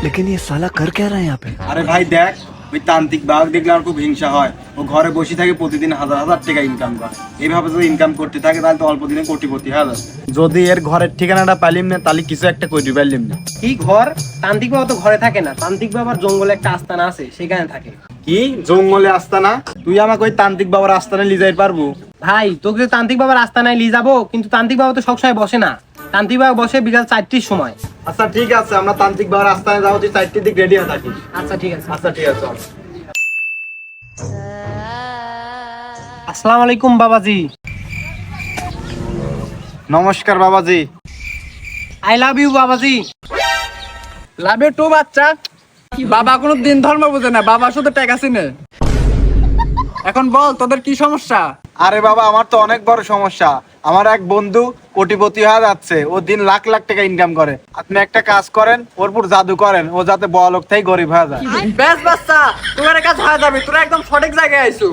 लेकिन ये साला कर क्या रहा है यहाँ पे? আরে ভাই দেখ, ওই তান্ত্রিক বাঘ দেখলে আমার খুব হিংসা হয়। ও ঘরে বসে থাকে, প্রতিদিন হাজার হাজার টাকা ইনকাম করে। এইভাবে যদি ইনকাম করতে থাকে তাহলে তো অল্প দিনে কোটিপতি হয়ে যাবে। যদি এর ঘরের ঠিকানাটা পাইলিম না তাহলে কিছু একটা করে পাইলিম না। কি ঘর? তান্ত্রিক বাবা তো ঘরে থাকে না, তান্ত্রিক বাবার জঙ্গলে একটা আস্তানা আছে, সেখানে থাকে। কি জঙ্গলে আস্তানা? তুই আমাকে ওই তান্ত্রিক বাবার আস্তানা নিয়ে যাইতে পারবো? ভাই তোকে তো তান্ত্রিক বাবার আস্তানায় নিয়ে যাবো, কিন্তু তান্ত্রিক বাবা তো সবসময় বসে না। তান্ত্রিক বাবা বসে বিকাল 4টির সময়। আচ্ছা ঠিক আছে, আমরা তান্ত্রিক বাবার আস্তানায় যাবো, তুই 4টির দিক রেডি হয়ে থাকিস। আচ্ছা ঠিক আছে। আচ্ছা ঠিক আছে। আসসালামু আলাইকুম বাবাজি। নমস্কার বাবাজি। আই লাভ ইউ বাবাজি। লাভে টু বাচ্চা। বাবা কোনো দিন ধর্ম বোঝে না, বাবা শুধু টাকা চিনে। এখন বল তোদের কি সমস্যা? আরে বাবা, আমার তো অনেক বড় সমস্যা। আমার এক বন্ধু কোটিপতি হয়ে যাচ্ছে, ও দিন লাখ লাখ টাকা ইনকাম করে। আপনি একটা কাজ করেন, ওর উপর জাদু করেন, ও যাতে বড়লোক থেকে গরিব হয়ে যায়। বেশ বাচ্চা, তোমার কাজ হয়ে যাবে, তোরা একদম সঠিক জায়গায় আইছো।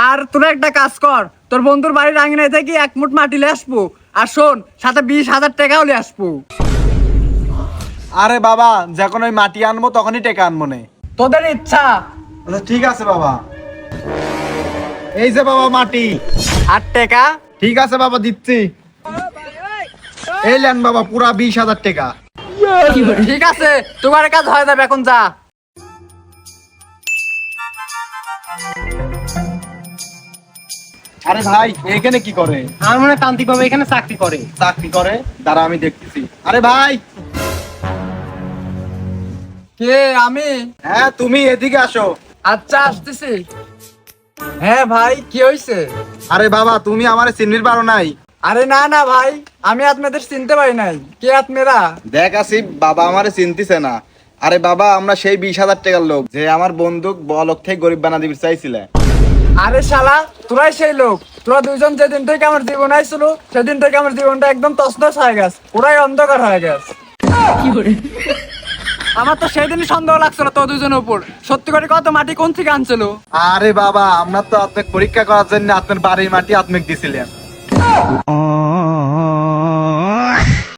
আর তোরা একটা কাজ কর, তোর বন্ধুর বাড়ির আঙিনায় থেকে 1 মুঠ মাটি নিয়ে আসবো, আর শোন সাথে 20,000 টাকাও নিয়ে আসবো। আরে বাবা, যখন ওই মাটি আনবো তখনই টাকা আনবো না। তোদের ইচ্ছা। আচ্ছা ঠিক আছে বাবা। এই যে বাবা মাটি। আর টাকা? ঠিক আছে বাবা, দিচ্ছি। এই নেন বাবা, পুরা 20,000 টাকা। ঠিক আছে, তোমার কাজ হয়ে যাবে, এখন যা। আরে ভাই, এখানে কি করে? আমার মনে হয় তান্ত্রিক বাবা এখানে চাকরি করে। চাকরি করে? দাঁড়া আমি দেখতেছি। আরে ভাই। কে? আমি? হ্যাঁ তুমি, এদিকে আসো। আচ্ছা আসতেছি। হ্যাঁ ভাই, কি হয়েছে? আরে বাবা, তুমি আমারে চিনতে পারো নাই? আরে না না ভাই, আমি আপনাদের চিনতে পারি নাই। কে আপনারা? দেখ আসিফ, বাবা আমারে চিনতিছে না। আরে বাবা, আমরা সেই 20,000 টাকার লোক, যে আমার বন্দুক বড়লোক থেকে গরিব বানা দিতে চাইছিলে। আরে শালা, তোরাই সেই লোক। তোরা দুইজন যেদিন থেকে আমার জীবন আইছিল, সেদিন থেকে আমার জীবনটা একদম তছনছ হয়ে গেছে, পুরাই অন্ধকার হয়ে গেছে। আমার তো সেদিনই সন্দেহ লাগছিল তো দুইজনের উপর। সত্যি করে কত মাটি কোন থেকে আনছিল? আরে বাবা, আমরা তো আপনাকে পরীক্ষা করার জন্য আপনার বাড়ির মাটি আপনাকে দিছিলাম।